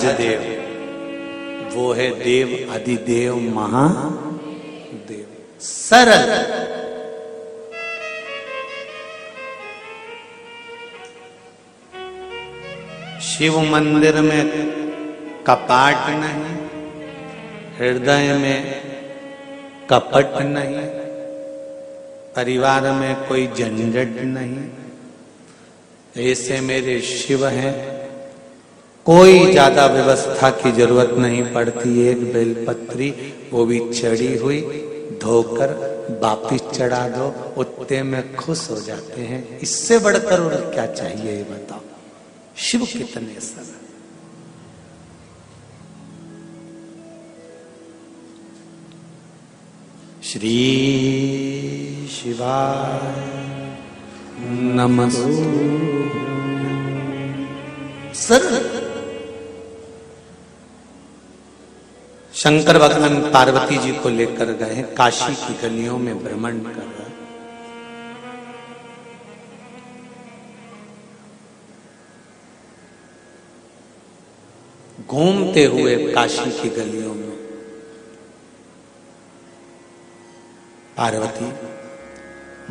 सहज देव, वो है देव अधिदेव महादेव। सरल, शिव मंदिर में कपाट नहीं, हृदय में कपट नहीं, परिवार में कोई झंझट नहीं। ऐसे मेरे शिव हैं, कोई ज्यादा व्यवस्था की जरूरत नहीं पड़ती। एक बेलपत्री वो भी चढ़ी हुई, धोकर वापिस चढ़ा दो, उतने में खुश हो जाते हैं। इससे बढ़कर और क्या चाहिए ये बताओ। शिव कितने सरल। श्री शिवाय नमस्ते। सरल। शंकर भगवान पार्वती जी को लेकर गए हैं, काशी की गलियों में भ्रमण कर रहे हैं। घूमते हुए काशी की गलियों में पार्वती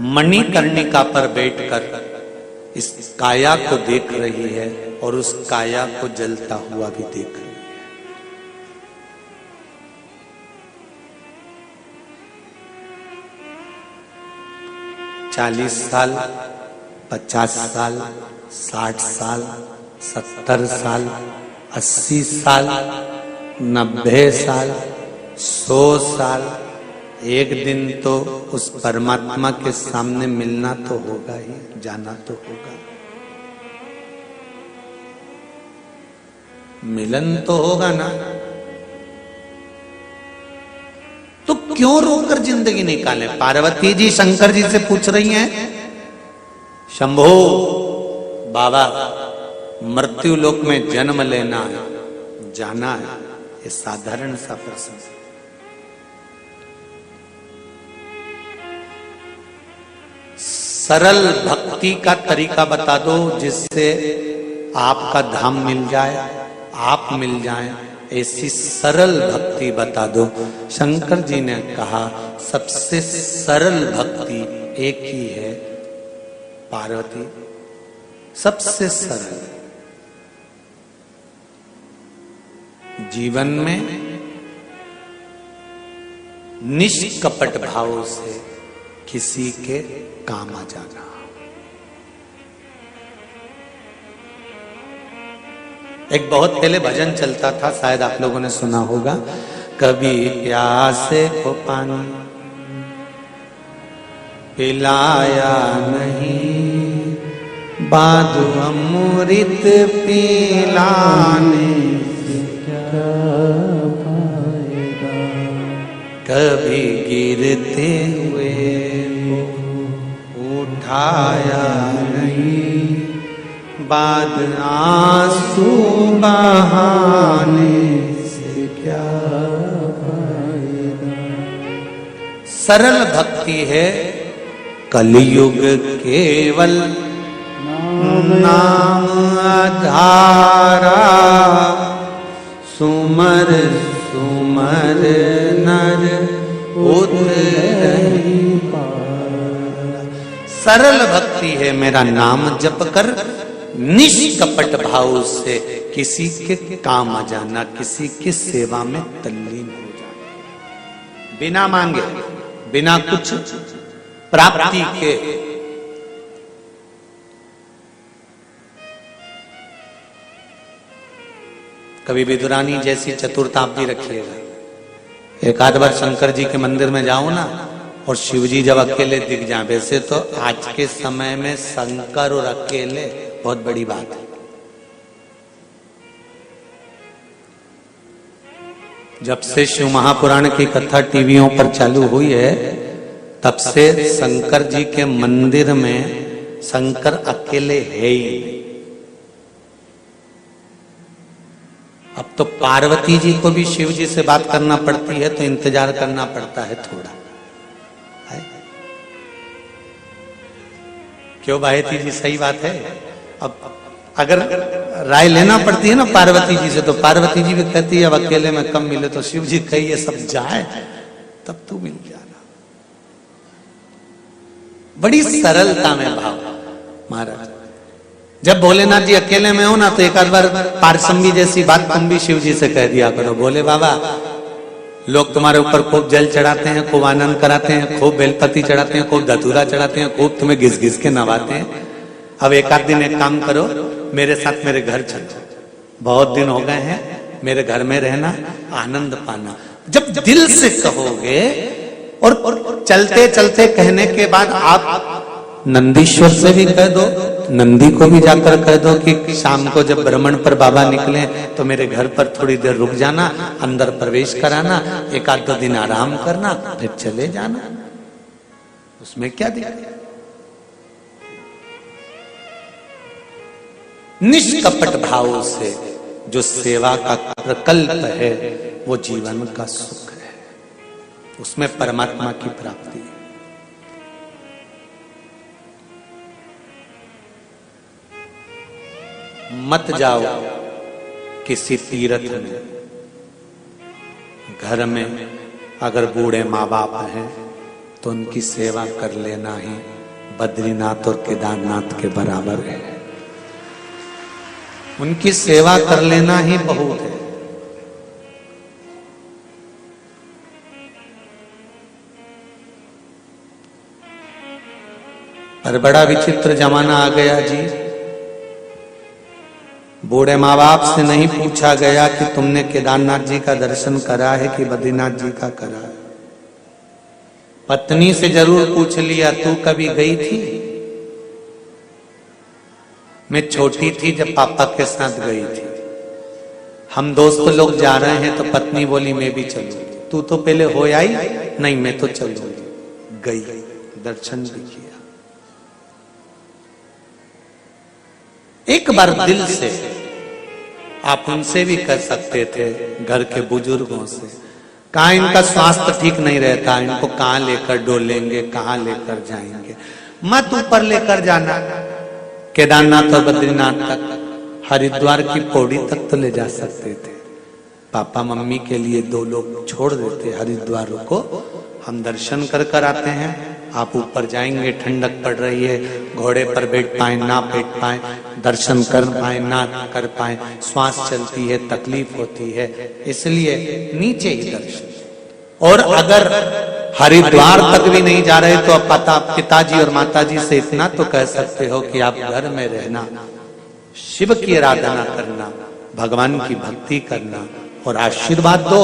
मणिकर्णिका पर बैठकर इस काया को देख रही है और उस काया को जलता हुआ भी देख रही है। 40 साल, 50 साल, 60 साल, 70 साल, 80 साल, 90 साल, 100 साल, एक दिन तो उस परमात्मा के सामने मिलना तो होगा ही, जाना तो होगा, मिलन तो होगा ना। तो क्यों रोकर जिंदगी निकाले। पार्वती जी शंकर जी से पूछ रही हैं, शंभो बाबा मृत्यु लोक में जन्म लेना है, जाना है, ये साधारण सा प्रश्न। सरल भक्ति का तरीका बता दो जिससे आपका धाम मिल जाए, आप मिल जाएं, ऐसी सरल भक्ति बता दो। शंकर जी ने कहा सबसे सरल भक्ति एक ही है पार्वती, सबसे सरल। जीवन में निष्कपट भाव से किसी के काम आ जाना। एक बहुत पहले भजन चलता था, शायद आप लोगों ने सुना होगा, कभी प्यासे को पानी पिलाया नहीं, बादू अमृत पिलाने से क्या फायदा, कभी गिरते हुए उठाया नहीं, बाद आंसू बहाने से क्या फायदा। सरल भक्ति है कलयुग केवल नाम आधारा, सुमर सुमर नर उतरहि पारा। सरल भक्ति है मेरा नाम जप कर निष्कपट भाव से किसी के काम आ जाना, किसी की सेवा में तल्लीन हो जाना, बिना मांगे, बिना कुछ प्राप्ति के। कभी विदुरानी जैसी चतुरता आप भी रखिएगा। एक आध बार शंकर जी के मंदिर में जाओ ना और शिव जी जब अकेले दिख जाए, वैसे तो आज के समय में शंकर और अकेले बहुत बड़ी बात है। जब से शिव महापुराण की कथा टीवियों पर चालू हुई है, तब से शंकर जी के मंदिर में शंकर अकेले है ही नहीं। अब तो पार्वती जी को भी शिव जी से बात करना पड़ती है, तो इंतजार करना पड़ता है थोड़ा, है? क्यों भाई जी, सही बात है। अब अगर राय लेना पड़ती है ना पार्वती जी से, तो पार्वती जी भी कहती है अब अकेले में कम मिले तो शिव जी कहिए सब जाए तब तू मिल जाना। बड़ी सरलता में भाव महाराज। जब भोलेनाथ जी अकेले में हो ना तो एक आध बार पारसम्बी जैसी बात तुम भी शिव जी से कह दिया करो, बोले बाबा लोग तुम्हारे ऊपर खूब जल चढ़ाते हैं, खूब आनंद कराते हैं, खूब बेलपति चढ़ाते हैं, खूब धतूरा चढ़ाते हैं, खूब तुम्हें घिस घिस के नवाते हैं। अब एक आध दिन एक काम करो, मेरे साथ मेरे घर चलो, बहुत दिन हो गए हैं, मेरे घर में रहना, आनंद पाना। जब दिल से कहोगे और चलते चलते कहने के बाद आप नंदीश्वर से भी कह दो, नंदी को भी जाकर कह दो कि शाम को जब भ्रमण पर बाबा निकले तो मेरे घर पर थोड़ी देर रुक जाना, अंदर प्रवेश कराना, एक आध दो दिन आराम करना, फिर चले जाना, उसमें क्या दिक्कत। निष्कपट भाव से जो सेवा का प्रकल्प है वो जीवन का सुख है, उसमें परमात्मा की प्राप्ति है। मत जाओ किसी तीर्थ में, घर में अगर बूढ़े माँ बाप हैं तो उनकी सेवा कर लेना ही बद्रीनाथ और केदारनाथ के बराबर है। उनकी सेवा कर लेना ही बहुत है। पर बड़ा विचित्र जमाना आ गया जी, बूढ़े माँ बाप से नहीं पूछा गया कि तुमने केदारनाथ जी का दर्शन करा है कि बद्रीनाथ जी का करा है। पत्नी से जरूर पूछ लिया तू कभी गई थी? मैं छोटी थी जब पापा के साथ गई थी, हम दोस्त लोग जा रहे हैं तो पत्नी बोली मैं भी चलूंगी। तू तो पहले हो आई? नहीं मैं तो चलूंगी। गई, दर्शन भी किया। एक बार दिल से आप उनसे भी कर सकते थे, घर के बुजुर्गों से, कहाँ इनका स्वास्थ्य ठीक नहीं रहता, इनको कहाँ लेकर डोलेंगे, कहाँ लेकर जाएंगे। मत ऊपर लेकर जाना केदारनाथ और बद्रीनाथ तक, हरिद्वार की पौड़ी तक तो ले जा सकते थे। पापा मम्मी के लिए 2 लोग छोड़ देते, हरिद्वार को हम दर्शन कर कर आते हैं, आप ऊपर जाएंगे, ठंडक पड़ रही है, घोड़े पर बैठ पाए ना बैठ पाए, दर्शन कर पाए ना कर पाए, श्वास चलती है, तकलीफ होती है, इसलिए नीचे ही दर्शन। और अगर हरिद्वार तक भी नहीं जा रहे तो पिताजी और माताजी से इतना तो कह सकते हो कि आप घर में रहना, शिव की आराधना करना, भगवान की भक्ति करना और आशीर्वाद दो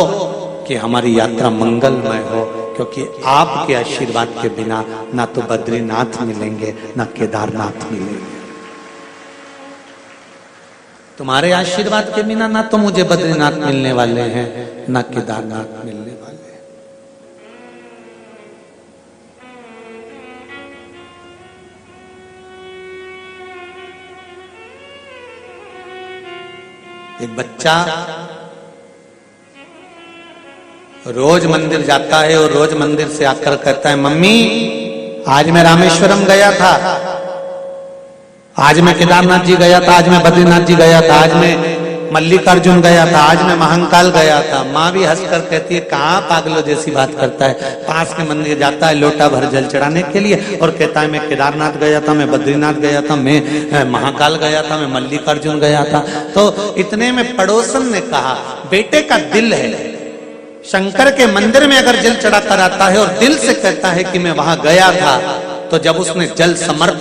कि हमारी यात्रा मंगलमय हो, क्योंकि आपके आशीर्वाद के बिना ना तो बद्रीनाथ मिलेंगे ना केदारनाथ मिलेंगे। तुम्हारे आशीर्वाद के बिना ना तो मुझे बद्रीनाथ मिलने वाले हैं ना केदारनाथ मिलने वाले हैं। एक बच्चा रोज मंदिर जाता है और रोज मंदिर से आकर कहता है मम्मी आज मैं रामेश्वरम गया था, आज मैं केदारनाथ जी गया था, आज मैं बद्रीनाथ जी गया था, आज मैं मल्लिकार्जुन गया था, आज मैं महाकाल गया था। माँ भी हंसकर कहती है कहाँ पागलों जैसी बात करता है, पास के मंदिर जाता है लोटा भर जल चढ़ाने के लिए और कहता है मैं केदारनाथ गया था, मैं बद्रीनाथ गया था, मैं महाकाल गया था, मैं मल्लिकार्जुन गया था। तो इतने में पड़ोसन ने कहा बेटे का दिल है, शंकर के मंदिर में अगर जल चढ़ा कर आता है और दिल से कहता है कि मैं वहां गया था, तो जब उसने जल समर्पित